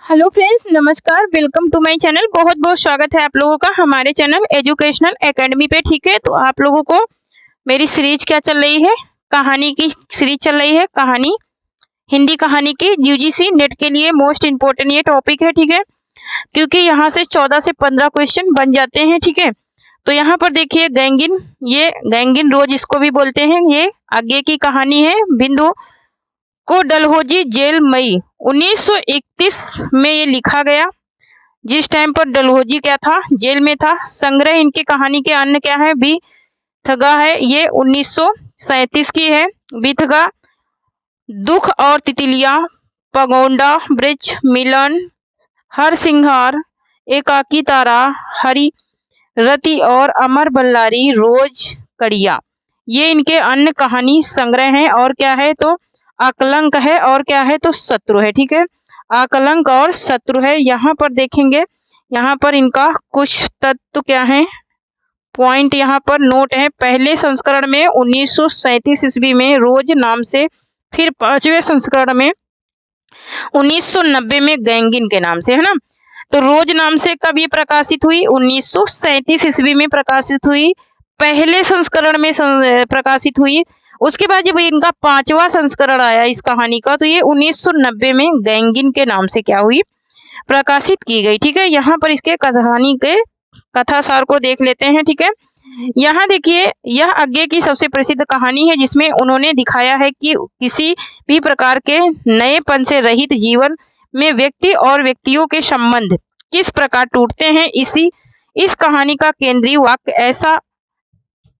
Hello friends, नमस्कार। Welcome to my channel. बहुत बहुत स्वागत है आप लोगों का हमारे चैनल एजुकेशनल एकेडमी पे। ठीक है, तो आप लोगों को मेरी सीरीज क्या चल रही है, कहानी की सीरीज चल रही है। कहानी, हिंदी कहानी की यूजीसी नेट के लिए मोस्ट इम्पोर्टेंट ये टॉपिक है। ठीक है, क्योंकि यहाँ से 14 से 15 क्वेश्चन बन जाते हैं। ठीक है, तो यहाँ पर देखिए गैंगिन, ये गैंगिन रोज इसको भी बोलते हैं। ये आगे की कहानी है। बिंदु को डलहौजी जेल मई 1931 में ये लिखा गया। जिस टाइम पर डलहौजी क्या था, जेल में था। संग्रह इनकी कहानी के अन्य क्या है, बीथगा है, ये 1937 की है। बीथगा, दुख और तितलियां, पगोंडा ब्रिज, मिलन, हर सिंहार, एकाकी तारा, हरी रति और अमर बल्लारी, रोज कड़िया, ये इनके अन्य कहानी संग्रह हैं। और क्या है तो आकलंक है, और क्या है तो शत्रु है। ठीक है, आकलंक और शत्रु है। यहाँ पर देखेंगे, यहाँ पर इनका कुछ तत्व क्या है, पॉइंट यहाँ पर नोट है। पहले संस्करण में 1937 ईस्वी में रोज नाम से, फिर 5वें संस्करण में 1990 में गैंगिन के नाम से, है ना। तो रोज नाम से कब ये प्रकाशित हुई, 1937 ईस्वी में प्रकाशित हुई, पहले संस्करण में प्रकाशित हुई। उसके बाद जब इनका 5वां संस्करण आया इस कहानी का, तो ये 1990 में गैंगिन के नाम से क्या हुई, प्रकाशित की गई। ठीक है, यहाँ पर इसके कहानी के कथासार को देख लेते हैं। ठीक है, यहाँ देखिए, यह आगे की सबसे प्रसिद्ध कहानी है जिसमें उन्होंने दिखाया है कि किसी भी प्रकार के नएपन से रहित जीवन में व्यक्ति और व्यक्तियों के संबंध किस प्रकार टूटते हैं। इस कहानी का केंद्रीय वाक्य ऐसा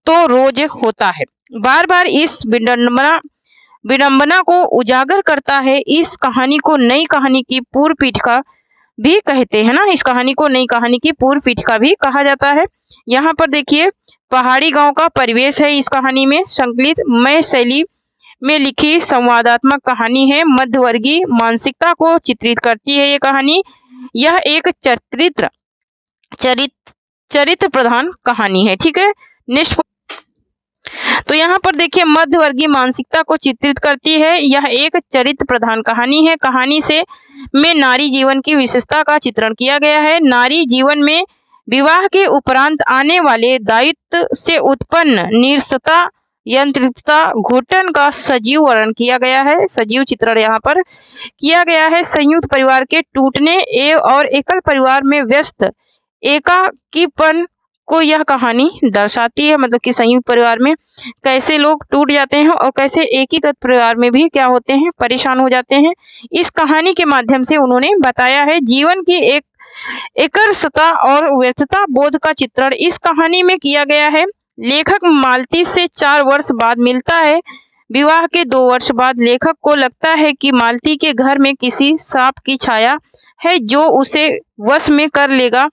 तो रोज होता है बार बार इस विडंबना को उजागर करता है। इस कहानी को नई कहानी की पूर्व पीठिका भी कहते हैं ना। इस कहानी को नई कहानी की पूर्व पीठिका भी कहा जाता है। यहाँ पर देखिए, पहाड़ी गांव का परिवेश है इस कहानी में। संकलित मय शैली में लिखी संवादात्मक कहानी है। मध्यवर्गीय मानसिकता को चित्रित करती है ये कहानी। यह एक चरित्र प्रधान कहानी है। ठीक है, नेक्स्ट। तो यहाँ पर देखिए, मध्यवर्गीय मानसिकता को चित्रित करती है। यह एक चरित्र प्रधान कहानी है। कहानी से में नारी जीवन की विशेषता का चित्रण किया गया है। नारी जीवन में विवाह के उपरांत आने वाले दायित्व से उत्पन्न नीरसता, यंत्रितता, घुटन का सजीव वर्णन किया गया है। सजीव चित्रण यहाँ पर किया गया है। संयुक्त परिवार के टूटने और एकल परिवार में व्यस्त एकाकीपन को यह कहानी दर्शाती है। मतलब कि संयुक्त परिवार में कैसे लोग टूट जाते हैं और कैसे एकीकृत परिवार में भी क्या होते हैं, परेशान हो जाते हैं। इस कहानी के माध्यम से उन्होंने बताया है। जीवन की एक एकरसता और व्यर्थता बोध का चित्रण इस कहानी में किया गया है। लेखक मालती से 4 वर्ष बाद मिलता है। विवाह के 2 वर्ष बाद लेखक को लगता है कि मालती के घर में किसी सांप की छाया है जो उसे वश में कर लेगा।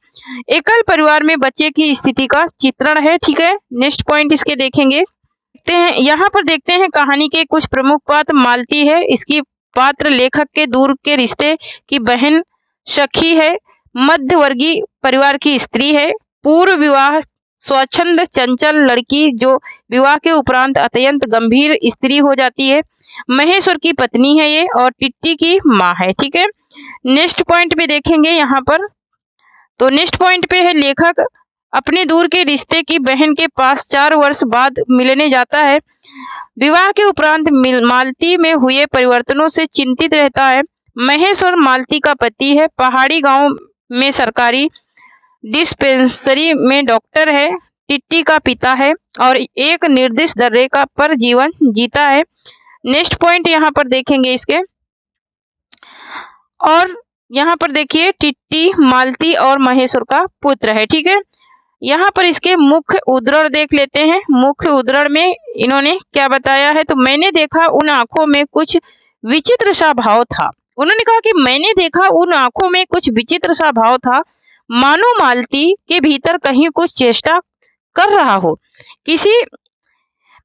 एकल परिवार में बच्चे की स्थिति का चित्रण है। ठीक है, नेक्स्ट पॉइंट इसके देखेंगे, देखते हैं। यहाँ पर देखते हैं कहानी के कुछ प्रमुख पात्र। मालती है, इसकी पात्र लेखक के दूर के रिश्ते की बहन सखी है। मध्यवर्गीय परिवार की स्त्री है। पूर्व विवाह स्वच्छंद चंचल लड़की जो विवाह के उपरांत अत्यंत गंभीर स्त्री हो जाती है। महेश्वर की पत्नी है ये, और टिट्टी की माँ है। ठीक है, नेक्स्ट पॉइंट पे देखेंगे यहाँ पर। तो नेक्स्ट पॉइंट पे है, लेखक अपने दूर के रिश्ते की बहन के पास 4 वर्ष बाद मिलने जाता है। विवाह के उपरांत मालती में हुए परिवर्तनों से चिंतित रहता है। महेश्वर मालती का पति है। पहाड़ी गांव में सरकारी डिस्पेंसरी में डॉक्टर है। टिट्टी का पिता है और एक निर्दिष्ट दर्रे का पर जीवन जीता है। नेक्स्ट पॉइंट यहाँ पर देखेंगे इसके। और यहाँ पर देखिए, टिट्टी मालती और महेश्वर का पुत्र है। ठीक है, यहाँ पर इसके मुख्य उद्धरण देख लेते हैं। मुख्य उद्धरण में इन्होंने क्या बताया है, तो मैंने देखा उन आंखों में कुछ विचित्र सा भाव था। उन्होंने कहा कि मैंने देखा उन आंखों में कुछ विचित्र सा भाव था, मानो मालती के भीतर कहीं कुछ चेष्टा कर रहा हो, किसी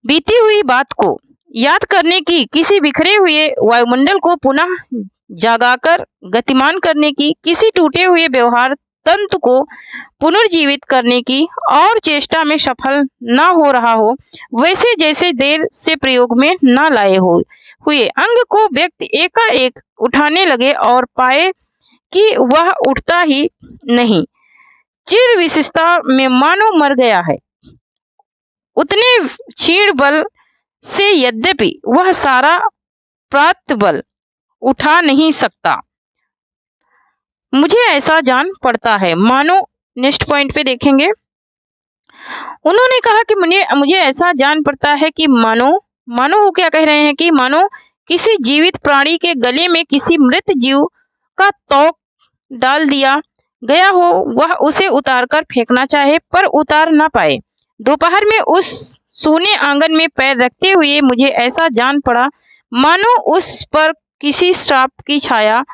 बीती हुई बात को याद करने की, किसी बिखरे हुए वायुमंडल को पुनः जगाकर गतिमान करने की, किसी टूटे हुए व्यवहार तंत्र को पुनर्जीवित करने की और चेष्टा में सफल न हो रहा हो, वैसे जैसे देर से प्रयोग में न लाए हुए अंग को व्यक्ति एकाएक उठाने लगे और पाए कि वह उठता ही नहीं। चिर विशेषता में मानो मर गया है। उतने क्षीण बल से यद्यपि वह सारा प्राप्त बल उठा नहीं सकता, मुझे ऐसा जान पड़ता है मानो। नेक्स्ट पॉइंट पे देखेंगे, उन्होंने कहा कि मुझे ऐसा जान पड़ता है कि मानो वो क्या कह रहे हैं कि मानो किसी जीवित प्राणी के गले में किसी मृत जीव का तोक डाल दिया गया हो, वह उसे उतारकर फेंकना चाहे पर उतार ना पाए। दोपहर में उस सूने आंगन में पैर रखते हुए मुझे ऐसा जान पड़ा मानो उस पर किसी श्राप की छाया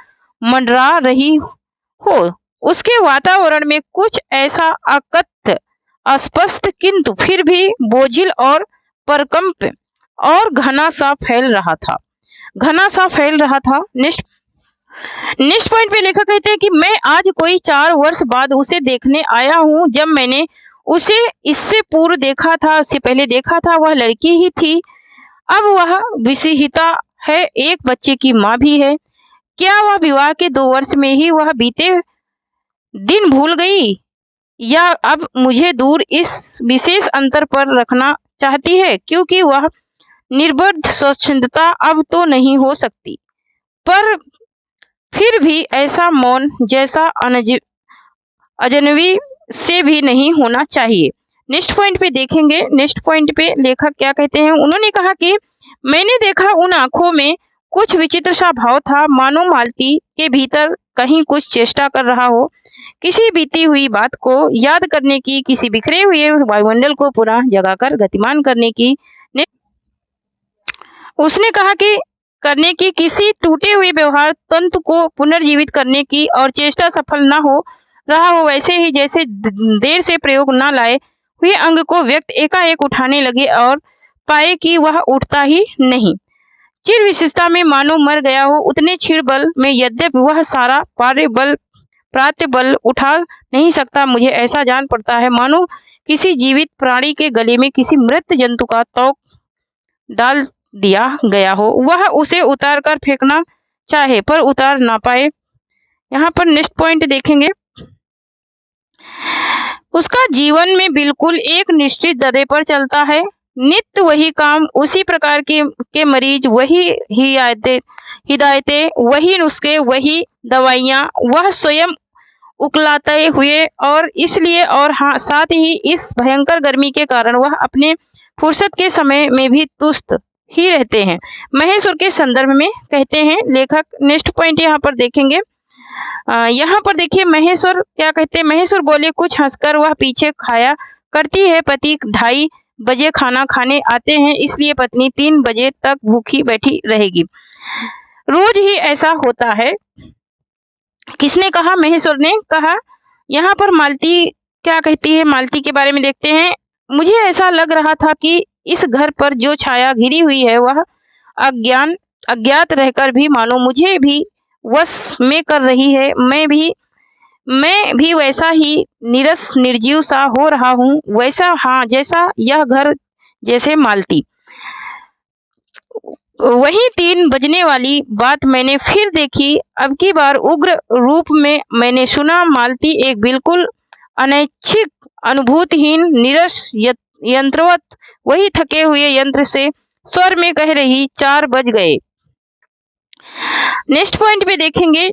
मंडरा रही हो। उसके वातावरण में कुछ ऐसा अकथ्य, अस्पष्ट किंतु फिर भी बोझिल और परकंप और घना सा फैल रहा था। नेक्स्ट पॉइंट पे लेखक कहते हैं कि मैं आज कोई 4 वर्ष बाद उसे देखने आया हूँ। जब मैंने उसे इससे पूर्व देखा था, उससे पहले देखा था, वह लड़की ही थी। अब वह विवाहिता है, एक बच्चे की माँ भी है। क्या वह विवाह के 2 वर्ष में ही वह बीते दिन भूल गई, या अब मुझे दूर इस विशेष अंतर पर रखना चाहती है, क्योंकि वह निर्बद्ध स्वच्छंदता अब तो नहीं हो सकती, पर फिर भी ऐसा मौन जैसा अजनबी से भी नहीं होना चाहिए। नेक्स्ट पॉइंट पे देखेंगे, नेक्स्ट पॉइंट पे लेखक क्या कहते हैं। उन्होंने कहा कि मैंने देखा उन आंखों में कुछ विचित्र सा भाव था, मानो मालती के भीतर कहीं कुछ चेष्टा कर रहा हो, किसी बीती हुई बात को याद करने की, किसी बिखरे हुए वायुमंडल को पुनः जगाकर गतिमान करने की। उसने कहा कि करने की, किसी टूटे हुए व्यवहार तंत्र को पुनर्जीवित करने की, और चेष्टा सफल न हो रहा हो, वैसे ही जैसे देर से प्रयोग न लाए हुए अंग को व्यक्ति एकाएक उठाने लगे और पाए कि वह उठता ही नहीं। चिर विशेषता में मानो मर गया हो, उतने क्षीण बल में यद्यपि वह सारा प्राप्त बल उठा नहीं सकता, मुझे ऐसा जान पड़ता है मानो किसी जीवित प्राणी के गले में किसी मृत जंतु का तोक डाल दिया गया हो, वह उसे उतार कर फेंकना चाहे पर उतार ना पाए। यहाँ पर नेक्स्ट पॉइंट देखेंगे, उसका जीवन में बिल्कुल एक निश्चित दर पर चलता है, नित्य वही काम, उसी प्रकार के मरीज, वही हिदायतें, वही नुस्खे, वही दवाइयाँ, वह स्वयं उकलाते हुए, और इसलिए और हाँ साथ ही इस भयंकर गर्मी के कारण वह अपने फुर्सत के समय में भी सुस्त ही रहते हैं। महेश्वर के संदर्भ में कहते हैं लेखक। नेक्स्ट पॉइंट यहाँ पर देखेंगे, यहाँ पर देखिए महेश्वर क्या कहते हैं। महेश्वर बोले कुछ हंसकर, वह पीछे खाया करती है, पति 2:30 बजे खाना खाने आते हैं, इसलिए पत्नी 3 बजे तक भूखी बैठी रहेगी। रोज ही ऐसा होता है। किसने कहा? महेश्वर ने कहा। यहाँ पर मालती क्या कहती है, मालती के बारे में देखते हैं। मुझे ऐसा लग रहा था कि इस घर पर जो छाया घिरी हुई है वह अज्ञात रहकर भी मानो मुझे भी वश में कर रही है। मैं भी वैसा ही नीरस निर्जीव सा हो रहा हूँ, वैसा हाँ जैसा यह घर, जैसे मालती। वही 3 बजने वाली बात मैंने फिर देखी। अब की बार उग्र रूप में मैंने सुना। मालती एक बिल्कुल अनैच्छिक, अनुभूतिहीन, नीरस, यंत्रवत, वही थके हुए यंत्र से स्वर में कह रही, 4 बज गए। नेक्स्ट पॉइंट पे देखेंगे,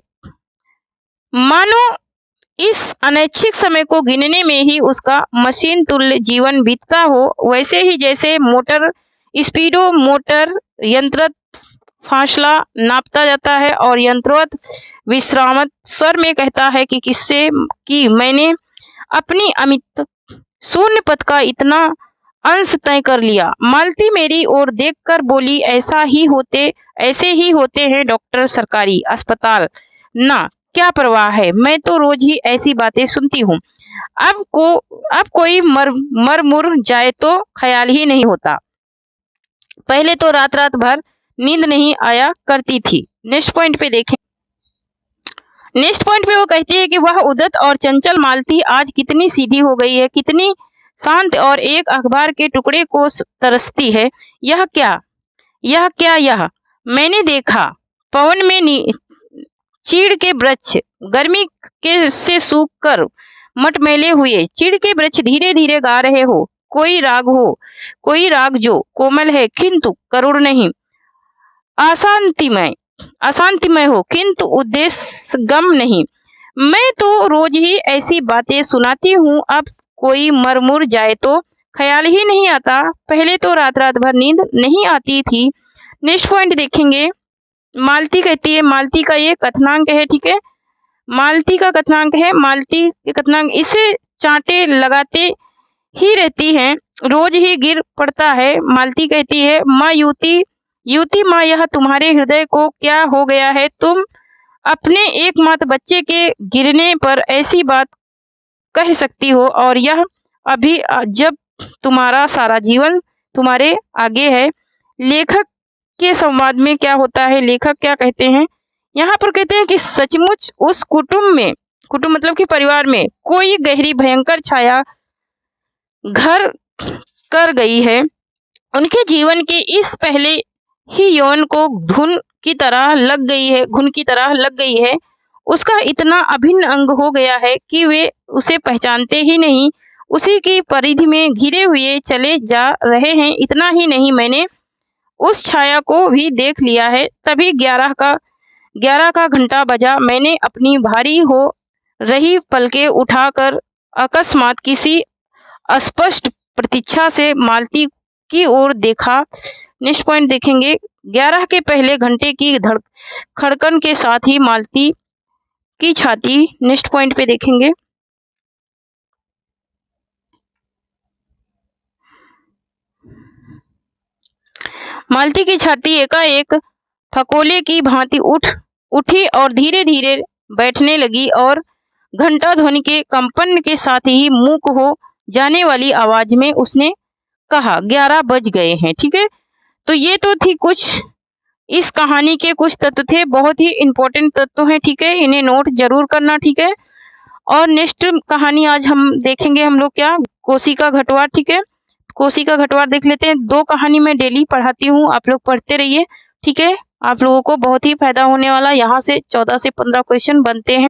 मानो इस अनैच्छिक समय को गिनने में ही उसका मशीन तुल्य जीवन बीतता हो, वैसे ही जैसे मोटर स्पीडो मोटर यंत्रवत फासला नापता जाता है और यंत्रवत विश्रामत स्वर में कहता है कि किससे कि मैंने अपनी अमित शून्य पथ का इतना अंश तय कर लिया। मालती मेरी ओर देखकर बोली, ऐसे ही होते हैं डॉक्टर, सरकारी अस्पताल ना, क्या परवाह है, मैं तो रोज ही ऐसी बातें सुनती हूँ। अब कोई मर मुर जाए तो ख्याल ही नहीं होता। पहले तो रात भर नींद नहीं आया करती थी। नेक्स्ट पॉइंट पे देखें। नेक्स्ट पॉइंट पे वो कहती है कि वह उद्दत और चंचल मालती आज कितनी सीधी हो गई है, कितनी शांत, और एक अखबार के टुकड़े को तरसती है। यह क्या मैंने देखा, पवन में चीड़ के वृक्ष गर्मी के से सूख कर मटमैले हुए, चीड़ के वृक्ष धीरे धीरे गा रहे हो, कोई राग जो कोमल है किंतु करुण नहीं, अशांतिमय हो किंतु उद्देश्य गम नहीं। मैं तो रोज ही ऐसी बातें सुनाती हूँ, अब कोई मर मुर जाए तो ख्याल ही नहीं आता, पहले तो रात रात भर नींद नहीं आती थी। नेक्स्ट पॉइंट देखेंगे, मालती कहती है, मालती का ये कथनांक है, ठीक है, मालती का कथनांक है, मालती के कथनांक, इसे चांटे लगाते ही रहती हैं, रोज ही गिर पड़ता है। मालती कहती है, माँ युवती माँ, यह तुम्हारे हृदय को क्या हो गया है, तुम अपने एकमात्र बच्चे के गिरने पर ऐसी बात कह सकती हो, और यह अभी जब तुम्हारा सारा जीवन तुम्हारे आगे है। लेखक के संवाद में क्या होता है, लेखक क्या कहते हैं, यहाँ पर कहते हैं कि सचमुच उस कुटुंब मतलब कि परिवार में कोई गहरी भयंकर छाया घर कर गई है, उनके जीवन के इस पहले ही यौन को घुन की तरह लग गई है, उसका इतना अभिन्न अंग हो गया है कि वे उसे पहचानते ही नहीं, उसी की परिधि में घिरे हुए चले जा रहे हैं। इतना ही नहीं, मैंने उस छाया को भी देख लिया है। तभी 11 का घंटा बजा, मैंने अपनी भारी हो रही पलकें उठाकर अकस्मात किसी अस्पष्ट प्रतीक्षा से मालती की ओर देखा। नेक्स्ट पॉइंट देखेंगे, 11 के पहले घंटे की खड़कन के साथ ही मालती की छाती, नेक्स्ट पॉइंट पे देखेंगे, मालती की छाती एकाएक फकोले की भांति उठी और धीरे धीरे बैठने लगी, और घंटा ध्वनि के कंपन के साथ ही मूक हो जाने वाली आवाज में उसने कहा, 11 बज गए हैं। ठीक है, तो ये तो थी कुछ इस कहानी के कुछ तत्व थे, बहुत ही इंपॉर्टेंट तत्व हैं, ठीक है, इन्हें नोट जरूर करना, ठीक है। और नेक्स्ट कहानी आज हम देखेंगे हम लोग क्या, कोसी का घटवार, ठीक है, कोसी का घटवार देख लेते हैं। 2 कहानी मैं डेली पढ़ाती हूँ, आप लोग पढ़ते रहिए, ठीक है, आप लोगों को बहुत ही फायदा होने वाला, यहाँ से 14 से 15 क्वेश्चन बनते हैं।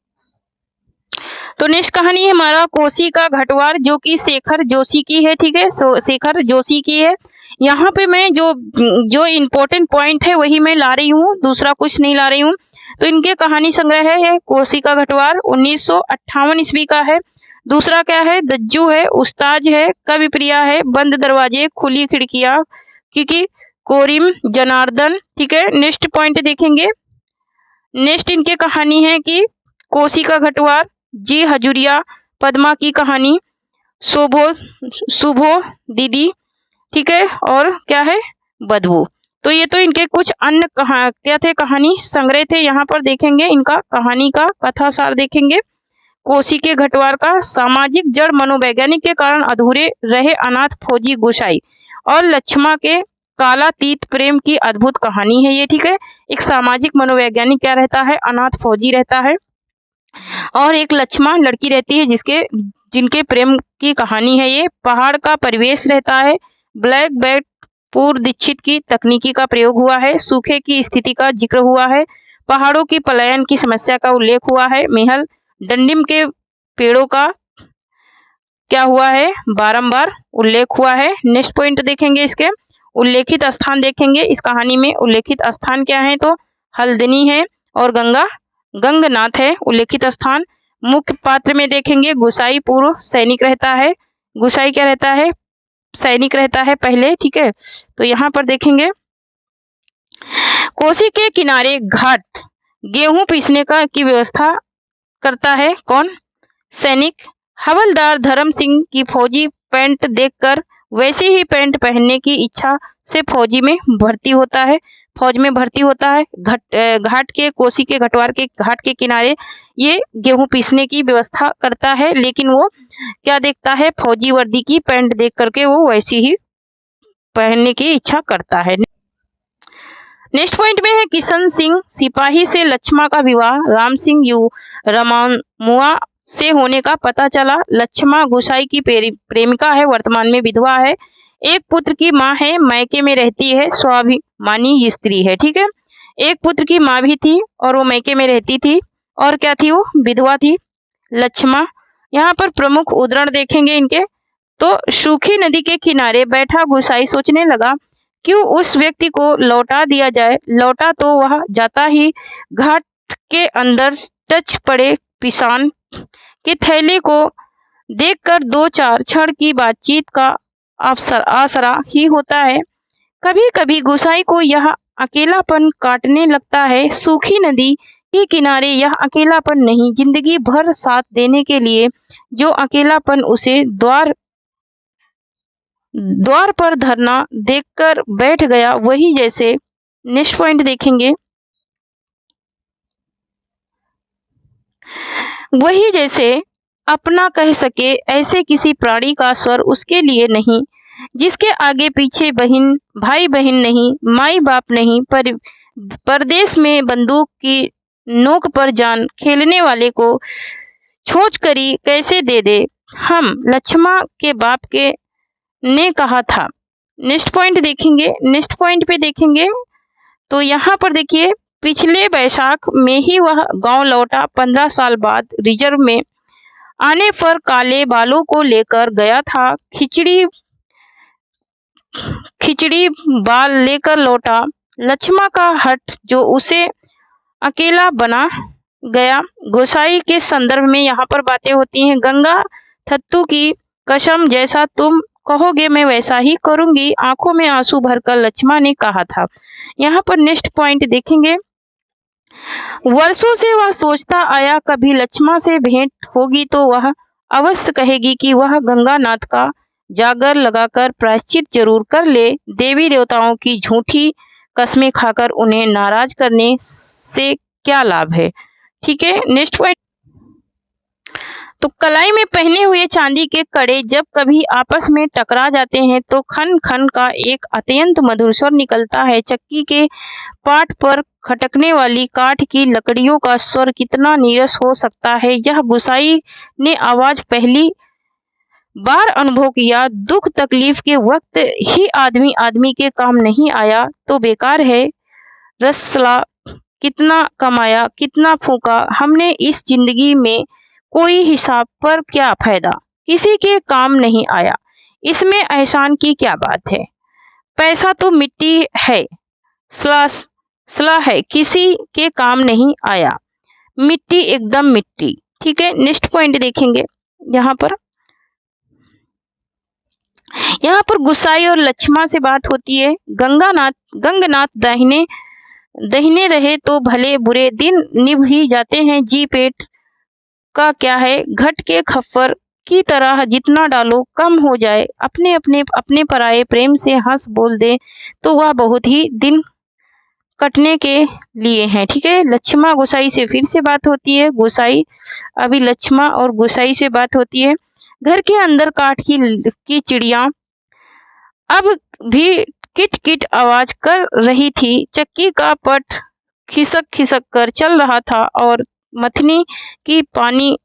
तो नेक्स्ट कहानी है हमारा कोसी का घटवार, जो कि शेखर जोशी की है, ठीक है, शेखर जोशी की है। यहाँ पे मैं जो इम्पोर्टेंट पॉइंट है वही मैं ला रही हूँ, दूसरा कुछ नहीं ला रही हूँ। तो इनके कहानी संग्रह है कोसी का घटवार, 1958 ईस्वी का है। दूसरा क्या है, दज्जू है, उस्ताज है, कवि प्रिया है, बंद दरवाजे, खुली खिड़कियां, क्योंकि कोरिम जनार्दन, ठीक है। नेक्स्ट पॉइंट देखेंगे, नेक्स्ट इनके कहानी है कि कोसी का घटवार, जी हजूरिया, पद्मा की कहानी, सुबो दीदी, ठीक है, और क्या है, बदबू। तो ये तो इनके कुछ अन्य क्या थे, कहानी संग्रह थे। यहाँ पर देखेंगे इनका कहानी का कथासार देखेंगे। कोसी के घटवार का सामाजिक जड़ मनोवैज्ञानिक के कारण अधूरे रहे अनाथ फौजी गोसाई और लक्ष्मा के कालातीत प्रेम की अद्भुत कहानी है ये, ठीक है। एक सामाजिक मनोवैज्ञानिक क्या रहता है, अनाथ फौजी रहता है, और एक लक्ष्मा लड़की रहती है जिनके प्रेम की कहानी है ये। पहाड़ का परिवेश रहता है, ब्लैक बेल्ट पूर्व दीक्षित की तकनीकी का प्रयोग हुआ है, सूखे की स्थिति का जिक्र हुआ है, पहाड़ों की पलायन की समस्या का उल्लेख हुआ है, मेहल डंडिम के पेड़ों का क्या हुआ है, बारंबार उल्लेख हुआ है। नेक्स्ट पॉइंट देखेंगे, इसके उल्लेखित स्थान देखेंगे। इस कहानी में उल्लेखित स्थान क्या है, तो हल्दनी है और गंगनाथ है उल्लेखित स्थान। मुख्य पात्र में देखेंगे गुसाई पूर्व सैनिक रहता है, गुसाई क्या रहता है, सैनिक रहता है पहले, ठीक है। तो यहाँ पर देखेंगे कोसी के किनारे घाट गेहूं पीसने की व्यवस्था करता है कौन, सैनिक। हवलदार धर्म सिंह की फौजी पैंट देखकर वैसी ही पैंट पहनने की इच्छा से फौज में भर्ती होता है। घाट के कोसी के घटवार के घाट के किनारे ये गेहूं पीसने की व्यवस्था करता है, लेकिन वो क्या देखता है, फौजी वर्दी की पैंट देख करके वो वैसी ही पहनने की इच्छा करता है। नेक्स्ट पॉइंट में है किशन सिंह सिपाही से लक्ष्मा का विवाह राम सिंह रमामुआ से होने का पता चला। लक्ष्मा गुसाई की प्रेमिका है, वर्तमान में विधवा है, एक पुत्र की मां है, मायके में रहती है, स्वाभिमानी स्त्री है, ठीक है। एक पुत्र की माँ भी थी और वो मैके में रहती थी, और क्या थी, वो विधवा थी, लक्ष्मा। यहाँ पर प्रमुख उदाहरण देखेंगे इनके। तो सूखी नदी के किनारे बैठा गुसाई सोचने लगा, क्यों उस व्यक्ति को लौटा दिया जाए। लौटा तो वह जाता ही घाट के अंदर टच पड़े पिसान की थैली को देखकर 2-4 क्षण की बातचीत का आसरा ही होता है। कभी कभी गुसाई को यह अकेलापन काटने लगता है। सूखी नदी के किनारे यह अकेलापन नहीं, जिंदगी भर साथ देने के लिए जो अकेलापन उसे द्वार पर धरना देखकर बैठ गया, वही जैसे, नेक्स्ट पॉइंट देखेंगे, वही जैसे अपना कह सके ऐसे किसी प्राणी का स्वर उसके लिए नहीं, जिसके आगे पीछे बहन भाई बहन नहीं, माई बाप नहीं, परदेश में बंदूक की नोक पर जान खेलने वाले को छोच करी कैसे दे दे, हम लक्ष्मा के बाप के ने कहा था। नेक्स्ट पॉइंट देखेंगे। नेक्स्ट पॉइंट पे देखेंगे तो यहाँ पर देखिए, पिछले बैसाख में ही वह गांव लौटा। 15 साल बाद रिजर्व में आने पर काले बालों को लेकर गया था। खिचड़ी बाल लेकर लौटा। लक्ष्मा का हट जो उसे अकेला बना गया। गोसाई के संदर्भ में यहाँ पर बातें होती हैं। गंगा थत्तू की कसम, जैसा तुम कहोगे मैं वैसा ही करूंगी, आंखों में आंसू भरकर लक्ष्मा ने कहा था। यहाँ पर नेक्स्ट पॉइंट देखेंगे। वर्षों से वह सोचता आया, कभी लक्ष्मा से भेंट होगी तो वह अवश्य कहेगी कि वह गंगानाथ का जागर लगाकर प्रायश्चित जरूर कर ले। देवी देवताओं की झूठी कस्में खाकर उन्हें नाराज करने से क्या लाभ है। ठीक है, नेक्स्ट पॉइंट। तो कलाई में पहने हुए चांदी के कड़े जब कभी आपस में टकरा जाते हैं तो खन खन का एक अत्यंत मधुर स्वर निकलता है। चक्की के पाट पर खटकने वाली काठ की लकड़ियों का स्वर कितना नीरस हो सकता है। यह गुसाई ने आवाज पहली बार अनुभव किया। दुख तकलीफ के वक्त ही आदमी आदमी के काम नहीं आया तो बेकार है। रसला कितना कमाया, कितना फूका, हमने इस जिंदगी में कोई हिसाब पर क्या फायदा, किसी के काम नहीं आया, इसमें एहसान की क्या बात है। पैसा तो मिट्टी है, सला है, किसी के काम नहीं आया, मिट्टी एकदम मिट्टी। ठीक है, नेक्स्ट पॉइंट देखेंगे। यहाँ पर गुसाई और लक्ष्मा से बात होती है। गंगनाथ दाहिने रहे तो भले बुरे दिन निभ ही जाते हैं। जी पेट का क्या है, घट के खप्पर की तरह जितना डालो कम हो जाए। अपने पराये प्रेम से हंस बोल दे तो वह बहुत ही दिन कटने के लिए हैं। ठीक है, लक्ष्मा गुसाई से फिर से बात होती है। गुसाई अभी लक्ष्मा और गुसाई से बात होती है। घर के अंदर काठ की चिड़िया अब भी किट किट आवाज कर रही थी। चक्की का पट खिसक खिसक कर चल रहा था और मथनी की पानी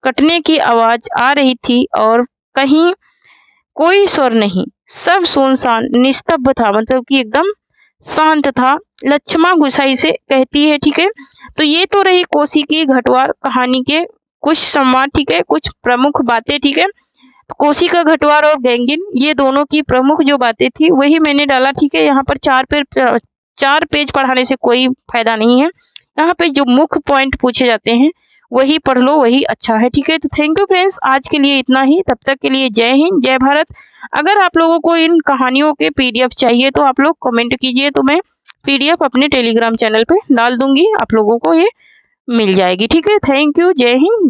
कटने की आवाज आ रही थी और कहीं कोई स्वर नहीं, सब सुनसान निस्तब्ध था, मतलब कि एकदम शांत था। लक्ष्मा गुसाई से कहती है। ठीक है, तो ये तो रही कोसी की घटवार कहानी के कुछ संवाद। ठीक है, कुछ प्रमुख बातें। ठीक है, तो कोसी का घटवार और गैंगिन, ये दोनों की प्रमुख जो बातें थी वही मैंने डाला। ठीक है, यहाँ पर 4 पेज पढ़ाने से कोई फायदा नहीं है। यहाँ पे जो मुख्य पॉइंट पूछे जाते हैं वही पढ़ लो, वही अच्छा है। ठीक है, तो थैंक यू फ्रेंड्स, आज के लिए इतना ही। तब तक के लिए जय हिंद, जय भारत। अगर आप लोगों को इन कहानियों के PDF चाहिए तो आप लोग कमेंट कीजिए, तो मैं PDF अपने टेलीग्राम चैनल पे डाल दूंगी, आप लोगों को ये मिल जाएगी। ठीक है, थैंक यू, जय हिंद, जय।